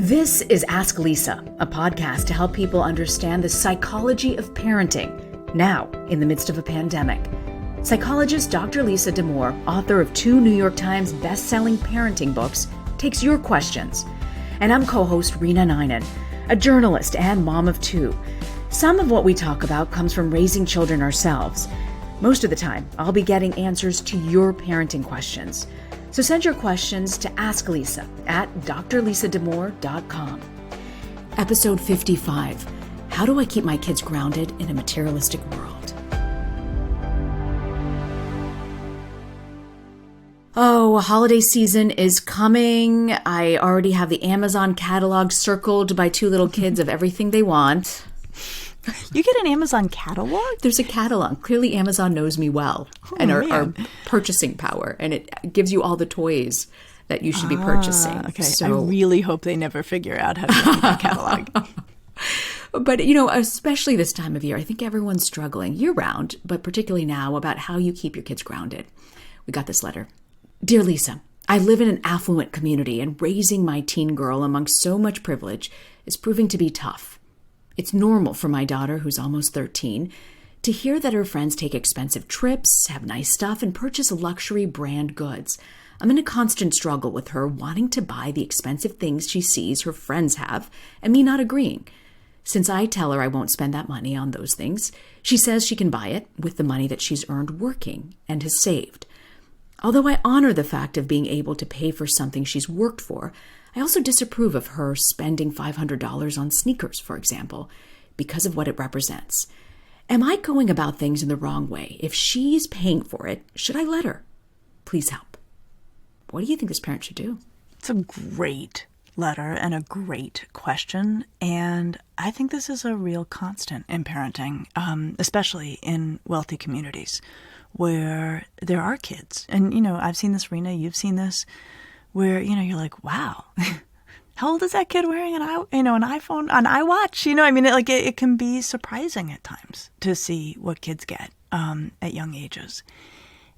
This is Ask Lisa, a podcast to help people understand the psychology of parenting, now in the midst of a pandemic. Psychologist Dr. Lisa Damour, author of 2 New York Times best-selling parenting books, takes your questions. And I'm co-host Reena Ninan, a journalist and mom of 2. Some of what we talk about comes from raising children ourselves. Most of the time, I'll be getting answers to your parenting questions. So send your questions to Ask Lisa at drlisadamour.com. Episode 55, How do I keep my kids grounded in a materialistic world? Oh, holiday season is coming. I already have the Amazon catalog circled by 2 little kids of everything they want. You get an Amazon catalog? There's a catalog. Clearly, Amazon knows me well and our purchasing power. And it gives you all the toys that you should be purchasing. Okay, so, I really hope they never figure out how to get that catalog. But, especially this time of year, I think everyone's struggling year-round, but particularly now, about how you keep your kids grounded. We got this letter. Dear Lisa, I live in an affluent community, and raising my teen girl among so much privilege is proving to be tough. It's normal for my daughter, who's almost 13, to hear that her friends take expensive trips, have nice stuff, and purchase luxury brand goods. I'm in a constant struggle with her wanting to buy the expensive things she sees her friends have, and me not agreeing. Since I tell her I won't spend that money on those things, she says she can buy it with the money that she's earned working and has saved. Although I honor the fact of being able to pay for something she's worked for, I also disapprove of her spending $500 on sneakers, for example, because of what it represents. Am I going about things in the wrong way? If she's paying for it, should I let her? Please help. What do you think this parent should do? It's a great letter and a great question. And I think this is a real constant in parenting, especially in wealthy communities where there are kids. And, I've seen this, Reena, you've seen this, where, you're like, wow, how old is that kid wearing an iPhone, an iWatch? It can be surprising at times to see what kids get at young ages.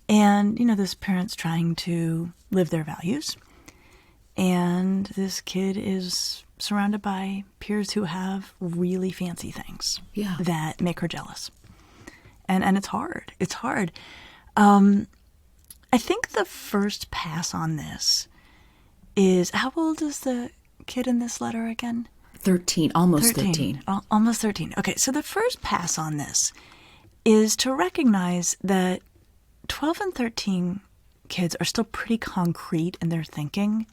And, this parent's trying to live their values. And this kid is surrounded by peers who have really fancy things that make her jealous. And it's hard. It's hard. I think the first pass on this is, how old is the kid in this letter again? 13, almost 13. Almost 13. Okay, so the first pass on this is to recognize that 12 and 13 kids are still pretty concrete in their thinking.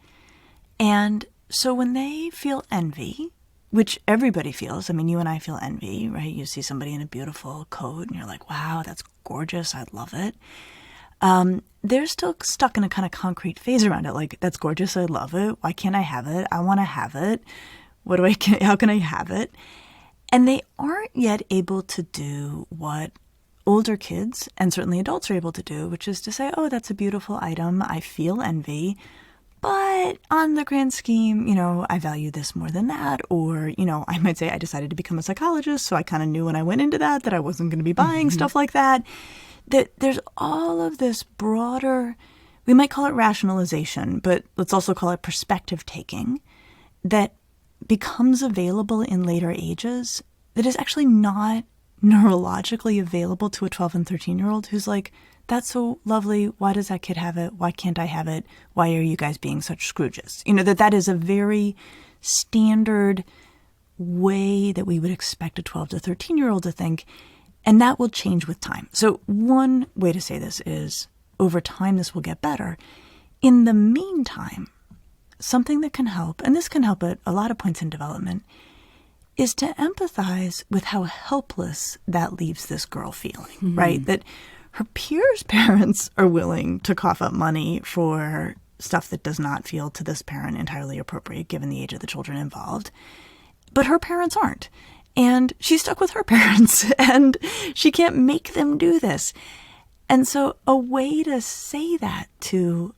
And so when they feel envy, which everybody feels, you and I feel envy, right? You see somebody in a beautiful coat and you're like, wow, that's gorgeous, I love it. They're still stuck in a kind of concrete phase around it. Like, that's gorgeous, I love it. Why can't I have it? I want to have it. How can I have it? And they aren't yet able to do what older kids and certainly adults are able to do, which is to say, oh, that's a beautiful item. I feel envy. But on the grand scheme, I value this more than that. Or, I might say I decided to become a psychologist, so I kind of knew when I went into that I wasn't going to be buying stuff like that. That there's all of this broader, we might call it rationalization, but let's also call it perspective taking, that becomes available in later ages that is actually not neurologically available to a 12 and 13-year-old who's like, that's so lovely. Why does that kid have it? Why can't I have it? Why are you guys being such Scrooges? That is a very standard way that we would expect a 12 to 13-year-old to think. And that will change with time. So one way to say this is, over time, this will get better. In the meantime, something that can help, and this can help at a lot of points in development, is to empathize with how helpless that leaves this girl feeling, right? That her peers' parents are willing to cough up money for stuff that does not feel to this parent entirely appropriate given the age of the children involved, but her parents aren't. And she's stuck with her parents, and she can't make them do this. And so a way to say that to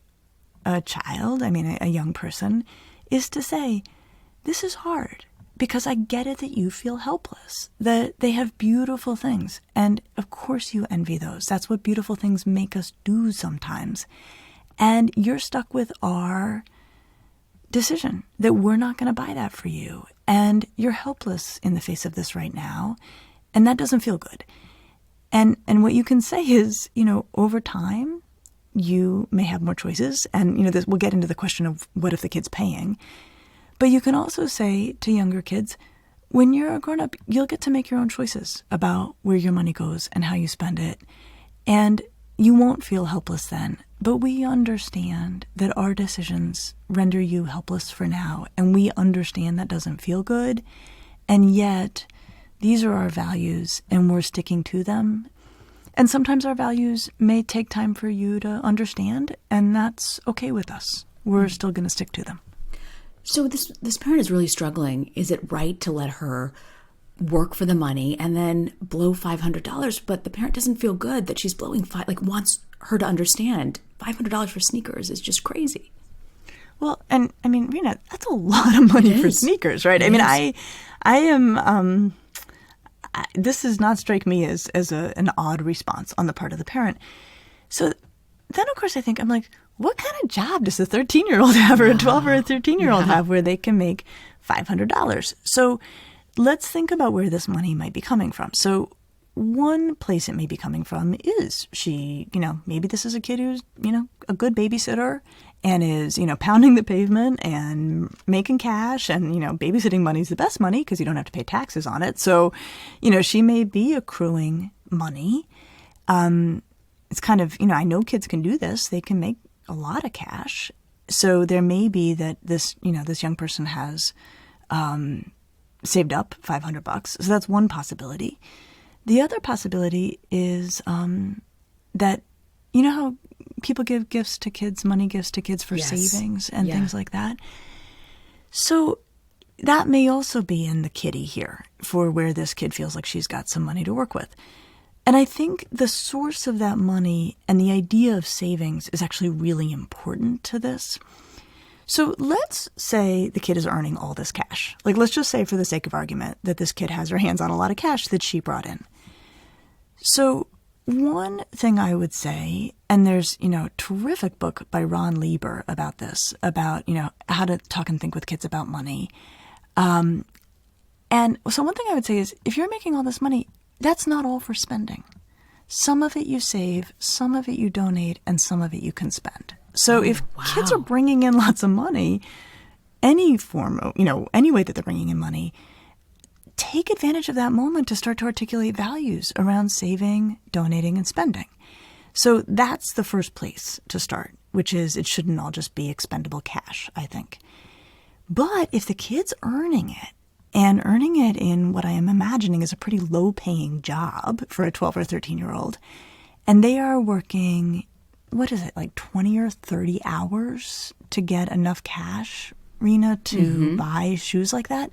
a child, a young person, is to say, this is hard because I get it that you feel helpless, that they have beautiful things. And of course you envy those. That's what beautiful things make us do sometimes. And you're stuck with our decision that we're not going to buy that for you. And you're helpless in the face of this right now. And that doesn't feel good. And what you can say is, over time, you may have more choices. And, we'll get into the question of what if the kid's paying. But you can also say to younger kids, when you're a grown-up, you'll get to make your own choices about where your money goes and how you spend it. And you won't feel helpless then. But we understand that our decisions render you helpless for now. And we understand that doesn't feel good. And yet, these are our values and we're sticking to them. And sometimes our values may take time for you to understand, and that's okay with us. We're still going to stick to them. So this parent is really struggling. Is it right to let her work for the money and then blow $500? But the parent doesn't feel good that she's blowing wants her to understand $500 for sneakers is just crazy. Well, and I mean, Reena, that's a lot of money for sneakers, right? I am. This does not strike me as an odd response on the part of the parent. So then, of course, I'm like, what kind of job does a 13-year-old have, or a 12 or a 13-year-old have, where they can make $500? So let's think about where this money might be coming from. So one place it may be coming from is she, maybe this is a kid who's, a good babysitter and is, pounding the pavement and making cash, and, babysitting money is the best money because you don't have to pay taxes on it. So, she may be accruing money. It's kind of, I know kids can do this. They can make a lot of cash. So there may be that this young person has saved up $500. So that's one possibility. The other possibility is that, how people give gifts to kids, money gifts to kids for savings and things like that. So that may also be in the kitty here for where this kid feels like she's got some money to work with. And I think the source of that money and the idea of savings is actually really important to this. So let's say the kid is earning all this cash. Let's just say, for the sake of argument, that this kid has her hands on a lot of cash that she brought in. So one thing I would say, and there's, a terrific book by Ron Lieber about this, about, how to talk and think with kids about money. And so one thing I would say is, if you're making all this money, that's not all for spending. Some of it you save, some of it you donate, and some of it you can spend. So if kids are bringing in lots of money, any form of, any way that they're bringing in money, take advantage of that moment to start to articulate values around saving, donating, and spending. So that's the first place to start, which is it shouldn't all just be expendable cash, I think. But if the kid's earning it, and earning it in what I am imagining is a pretty low-paying job for a 12 or 13-year-old, and they are working, 20 or 30 hours to get enough cash, Reena, to buy shoes like that,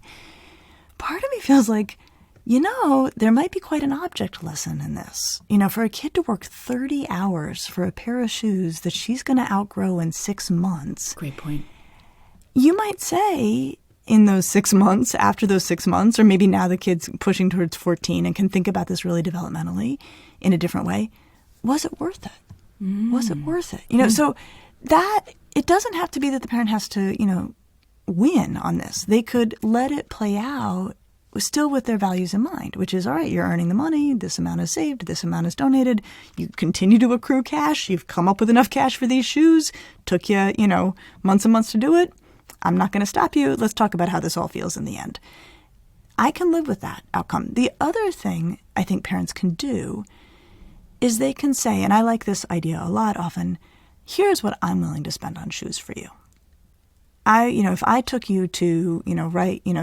part of me feels like, there might be quite an object lesson in this. For a kid to work 30 hours for a pair of shoes that she's going to outgrow in 6 months. Great point. You might say, in those 6 months, after those 6 months, or maybe now the kid's pushing towards 14 and can think about this really developmentally in a different way, was it worth it? Was it worth it? So that, it doesn't have to be that the parent has to, win on this. They could let it play out still with their values in mind, which is, all right, you're earning the money, this amount is saved, this amount is donated, you continue to accrue cash, you've come up with enough cash for these shoes, took you, months and months to do it. I'm not going to stop you. Let's talk about how this all feels in the end. I can live with that outcome. The other thing I think parents can do is they can say, and I like this idea a lot often, here's what I'm willing to spend on shoes for you. If I took you to,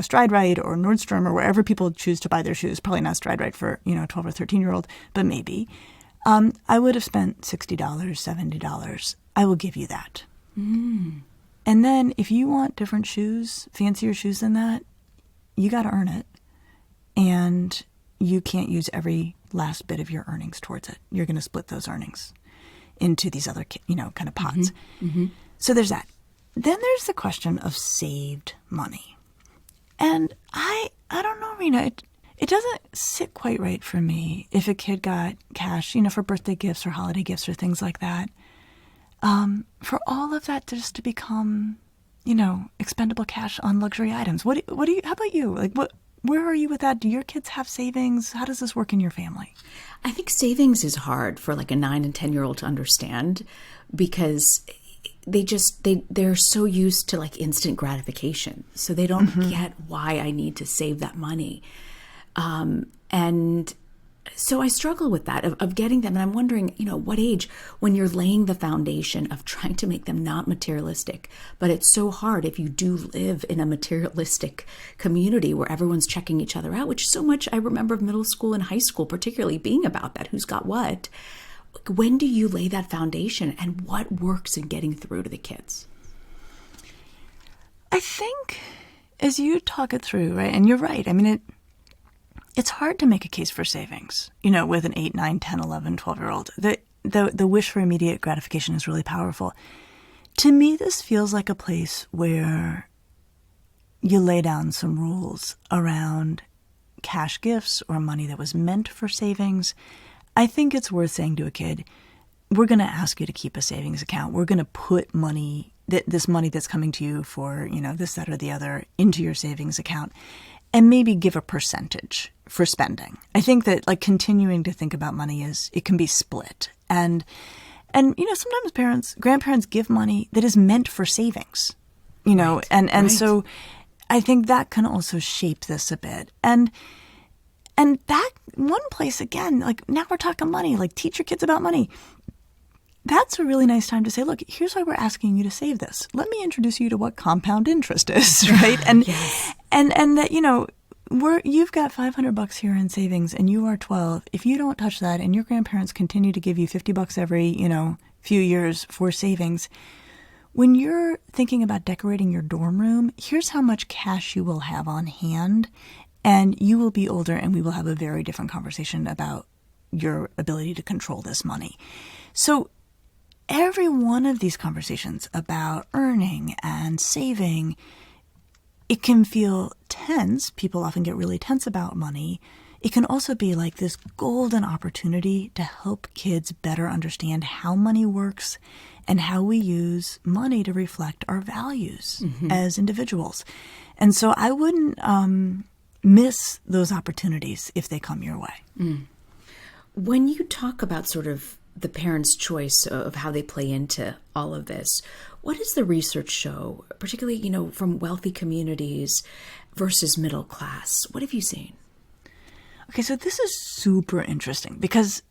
Stride Rite or Nordstrom or wherever people choose to buy their shoes, probably not Stride Rite for, 12 or 13-year-old, but maybe, I would have spent $60, $70. I will give you that. And then if you want different shoes, fancier shoes than that, you got to earn it. And you can't use every last bit of your earnings towards it. You're going to split those earnings into these other, kind of pots. So there's that. Then there's the question of saved money. And I don't know, Reena, it doesn't sit quite right for me if a kid got cash, for birthday gifts or holiday gifts or things like that. For all of that just to become expendable cash on luxury items. What do you, how about you? Like, where are you with that? Do your kids have savings? How does this work in your family? I think savings is hard for like a 9 and 10-year-old to understand because they're so used to like instant gratification. So they don't get why I need to save that money. And so I struggle with that of getting them. And I'm wondering, what age, when you're laying the foundation of trying to make them not materialistic, but it's so hard if you do live in a materialistic community where everyone's checking each other out, which so much I remember of middle school and high school, particularly being about that, who's got what. When do you lay that foundation and what works in getting through to the kids? I think as you talk it through, right, and you're right. I mean, it's hard to make a case for savings, with an 8, 9, 10, 11, 12-year-old. The wish for immediate gratification is really powerful. To me, this feels like a place where you lay down some rules around cash gifts or money that was meant for savings. I think it's worth saying to a kid, we're going to ask you to keep a savings account. We're going to put money, this money that's coming to you for, this, that, or the other into your savings account, and maybe give a percentage for spending. I think that continuing to think about money it can be split. And sometimes grandparents give money that is meant for savings, Right. and Right. So I think that can also shape this a bit. And that one place, again, now we're talking money, teach your kids about money. That's a really nice time to say, look, here's why we're asking you to save this. Let me introduce you to what compound interest is, right? And Yes. and that, you've got $500 here in savings and you are 12. If you don't touch that and your grandparents continue to give you $50 every, few years for savings, when you're thinking about decorating your dorm room, here's how much cash you will have on hand. And you will be older and we will have a very different conversation about your ability to control this money. So every one of these conversations about earning and saving, it can feel tense. People often get really tense about money. It can also be like this golden opportunity to help kids better understand how money works and how we use money to reflect our values as individuals. And so I wouldn't miss those opportunities if they come your way. When you talk about sort of the parents' choice of how they play into all of this, what does the research show, particularly, from wealthy communities versus middle class? What have you seen? Okay, so this is super interesting because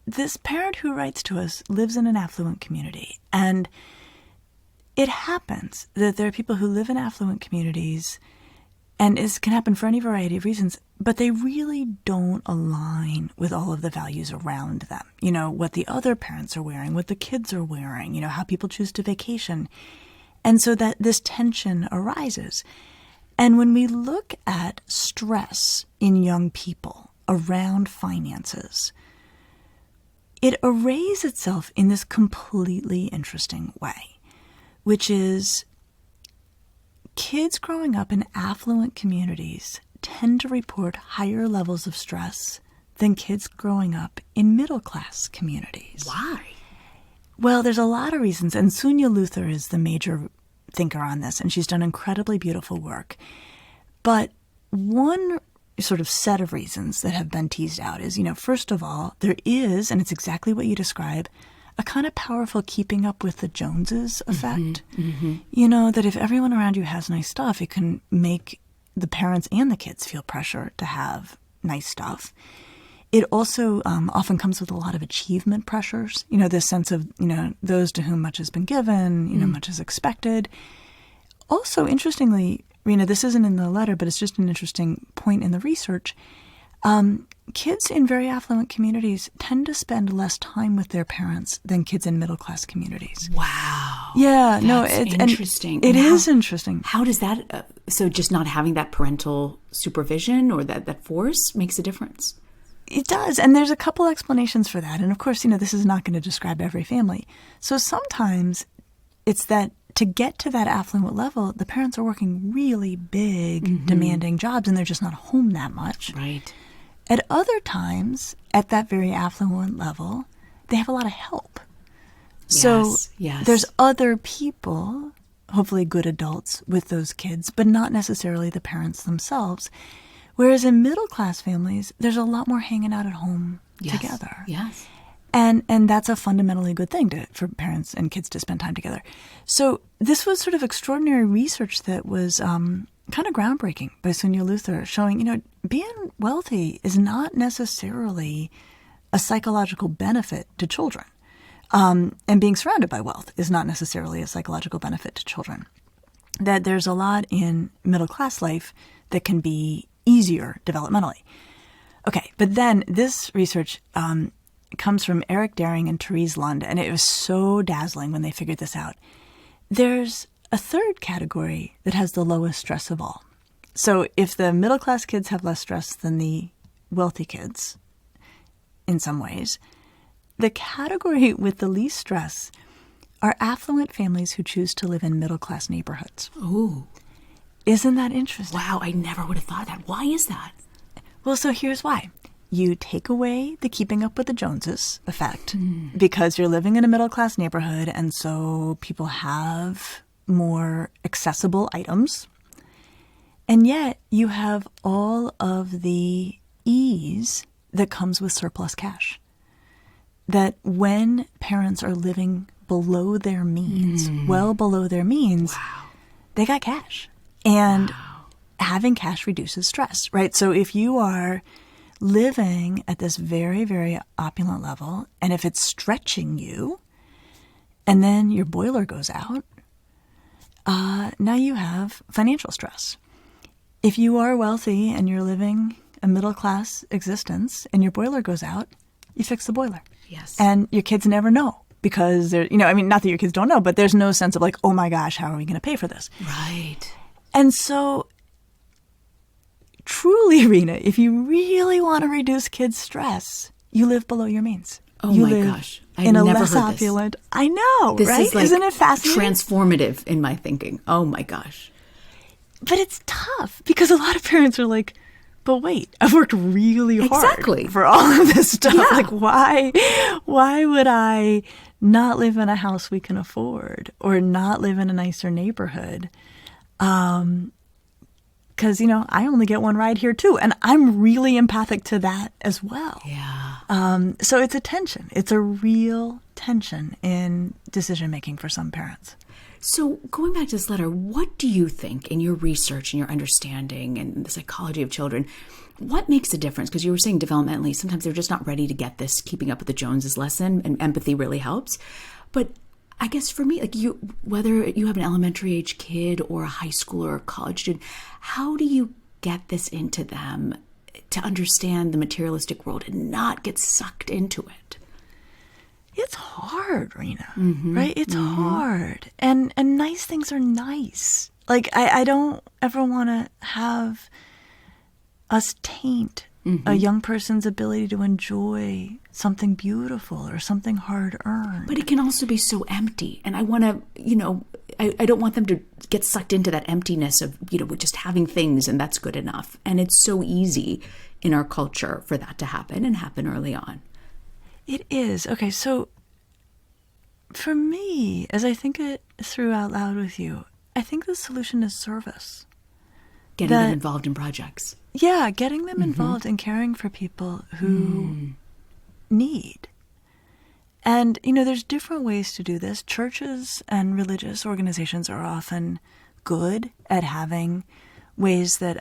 this parent who writes to us lives in an affluent community. And it happens that there are people who live in affluent communities, and it can happen for any variety of reasons, but they really don't align with all of the values around them. What the other parents are wearing, what the kids are wearing, how people choose to vacation. And so that this tension arises. And when we look at stress in young people around finances, it arrays itself in this completely interesting way, which is kids growing up in affluent communities tend to report higher levels of stress than kids growing up in middle-class communities. Why? Well, there's a lot of reasons, and Sunya Luther is the major thinker on this, and she's done incredibly beautiful work. But one sort of set of reasons that have been teased out is, first of all, there is, and it's exactly what you describe, a kind of powerful keeping up with the Joneses effect. That if everyone around you has nice stuff, it can make the parents and the kids feel pressure to have nice stuff. It also often comes with a lot of achievement pressures, this sense of, those to whom much has been given, much is expected. Also, interestingly, Reena, this isn't in the letter, but it's just an interesting point in the research. Kids in very affluent communities tend to spend less time with their parents than kids in middle-class communities. Wow. Yeah, That's interesting. It is interesting. How does that, so just not having that parental supervision or that force makes a difference? It does. And there's a couple explanations for that. And of course, this is not going to describe every family. So sometimes it's that to get to that affluent level, the parents are working really big, demanding jobs, and they're just not home that much. Right. At other times, at that very affluent level, they have a lot of help. So Yes. there's other people hopefully good adults with those kids, but not necessarily the parents themselves. Whereas in middle-class families, there's a lot more hanging out at home together. Yes. And that's a fundamentally good thing for parents and kids to spend time together. So this was sort of extraordinary research that was kind of groundbreaking by Sonia Luther, showing, being wealthy is not necessarily a psychological benefit to children. And being surrounded by wealth is not necessarily a psychological benefit to children. That there's a lot in middle-class life that can be easier developmentally. Okay, but then this research comes from Eric Daring and Therese Lund, and it was so dazzling when they figured this out. There's a third category that has the lowest stress of all. So if the middle-class kids have less stress than the wealthy kids, in some ways, the category with the least stress are affluent families who choose to live in middle-class neighborhoods. Ooh. Isn't that interesting? Wow, I never would have thought of that. Why is that? Well, so here's why. You take away the keeping up with the Joneses effect because you're living in a middle-class neighborhood, and so people have more accessible items. And yet you have all of the ease that comes with surplus cash. That when parents are living below their means, well below their means, they got cash. And having cash reduces stress, right? So if you are living at this very, very opulent level, and if it's stretching you, and then your boiler goes out, now you have financial stress. If you are wealthy and you're living a middle-class existence and your boiler goes out, you fix the boiler. Yes. And your kids never know because they're, not that your kids don't know, but there's no sense of like, oh my gosh, how are we going to pay for this? Right. And so truly, Reena, if you really want to reduce kids' stress, you live below your means. Oh you my live gosh. I in a never less heard this. opulent. I know, This right? is like Isn't it fascinating? transformative in my thinking. Oh my gosh. But it's tough because a lot of parents are like, but wait, I've worked really hard Exactly. for all of this stuff. Yeah. Like, why would I not live in a house we can afford or not live in a nicer neighborhood? Because, I only get one ride here too. And I'm really empathic to that as well. Yeah. So it's a tension. It's a real tension in decision making for some parents. So going back to this letter, what do you think in your research and your understanding and the psychology of children, what makes a difference? Because you were saying developmentally, sometimes they're just not ready to get this keeping up with the Joneses lesson, and empathy really helps. But I guess for me, like whether you have an elementary age kid or a high school or a college student, how do you get this into them to understand the materialistic world and not get sucked into it? It's hard, Reena, right? It's hard. And nice things are nice. Like, I don't ever want to have us taint a young person's ability to enjoy something beautiful or something hard-earned. But it can also be so empty. And I want to, I don't want them to get sucked into that emptiness of, just having things and that's good enough. And it's so easy in our culture for that to happen and happen early on. It is. Okay, so for me, as I think it through out loud with you, I think the solution is service. Getting them involved in projects. Yeah, getting them involved in caring for people who need. And, there's different ways to do this. Churches and religious organizations are often good at having ways that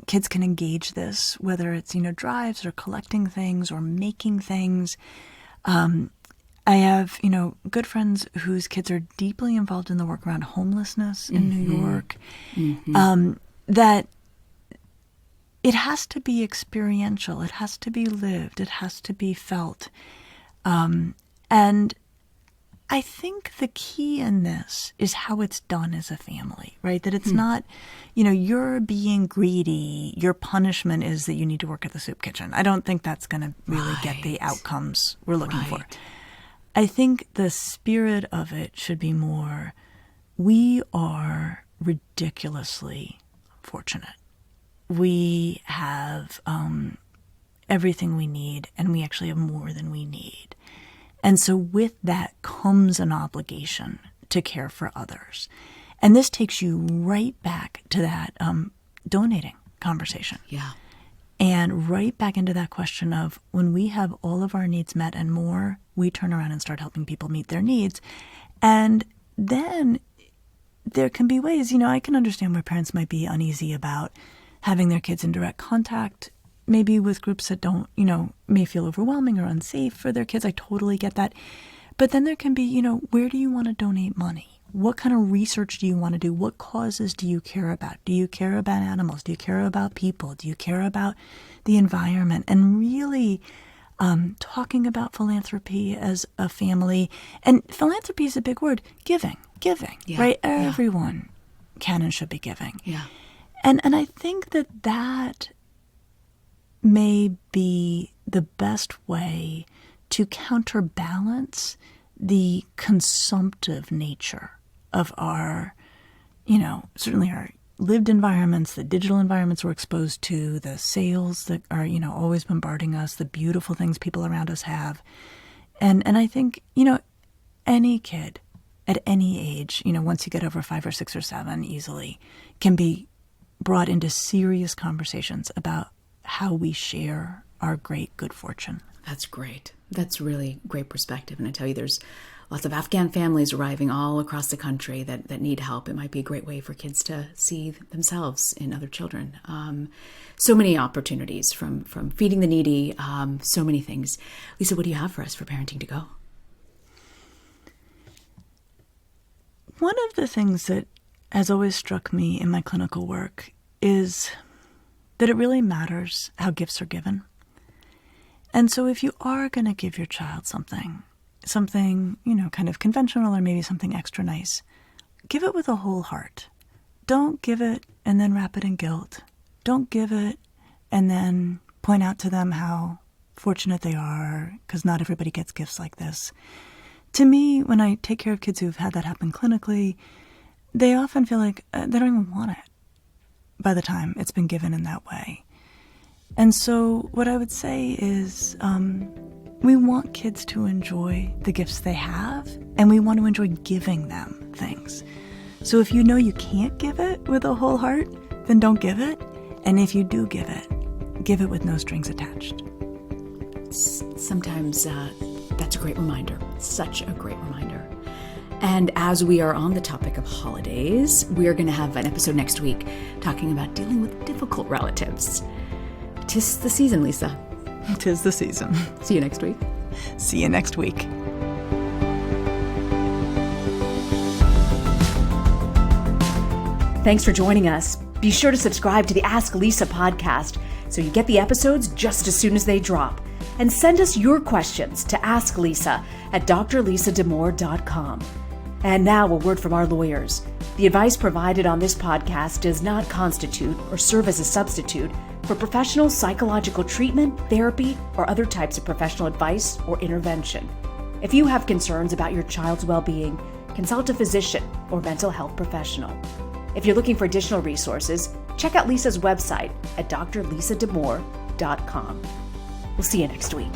kids can engage this, whether it's, drives or collecting things or making things. I have, good friends whose kids are deeply involved in the work around homelessness in New York, that it has to be experiential. It has to be lived. It has to be felt. And I think the key in this is how it's done as a family, right? That it's not, you're being greedy. Your punishment is that you need to work at the soup kitchen. I don't think that's going to really get the outcomes we're looking for. I think the spirit of it should be more, we are ridiculously fortunate. We have everything we need, and we actually have more than we need. And so with that comes an obligation to care for others. And this takes you right back to that donating conversation. Yeah. And right back into that question of when we have all of our needs met and more, we turn around and start helping people meet their needs. And then there can be ways, I can understand where parents might be uneasy about having their kids in direct contact, maybe with groups that don't, may feel overwhelming or unsafe for their kids. I totally get that. But then there can be, where do you want to donate money? What kind of research do you want to do? What causes do you care about? Do you care about animals? Do you care about people? Do you care about the environment? And really talking about philanthropy as a family. And philanthropy is a big word. Giving, yeah. right? Everyone can and should be giving. Yeah. And I think that may be the best way to counterbalance the consumptive nature of our, certainly our lived environments, the digital environments we're exposed to, the sales that are, always bombarding us, the beautiful things people around us have. And I think, any kid at any age, once you get over 5 or 6 or 7 easily, can be brought into serious conversations about how we share our great good fortune. That's great. That's really great perspective. And I tell you, there's lots of Afghan families arriving all across the country that need help. It might be a great way for kids to see themselves in other children. So many opportunities from feeding the needy, so many things. Lisa, what do you have for us for Parenting to Go? One of the things that has always struck me in my clinical work is that it really matters how gifts are given. And so if you are going to give your child something, kind of conventional or maybe something extra nice, give it with a whole heart. Don't give it and then wrap it in guilt. Don't give it and then point out to them how fortunate they are, because not everybody gets gifts like this. To me, when I take care of kids who've had that happen clinically, they often feel like they don't even want it by the time it's been given in that way. And so what I would say is we want kids to enjoy the gifts they have, and we want to enjoy giving them things. So if you know you can't give it with a whole heart, then don't give it. And if you do give it with no strings attached. Sometimes that's a great reminder. Such a great reminder. And as we are on the topic of holidays, we are going to have an episode next week talking about dealing with difficult relatives. 'Tis the season, Lisa. 'Tis the season. See you next week. See you next week. Thanks for joining us. Be sure to subscribe to the Ask Lisa podcast so you get the episodes just as soon as they drop. And send us your questions to asklisa@drlisadamore.com. And now a word from our lawyers. The advice provided on this podcast does not constitute or serve as a substitute for professional psychological treatment, therapy, or other types of professional advice or intervention. If you have concerns about your child's well-being, consult a physician or mental health professional. If you're looking for additional resources, check out Lisa's website at drlisadamore.com. We'll see you next week.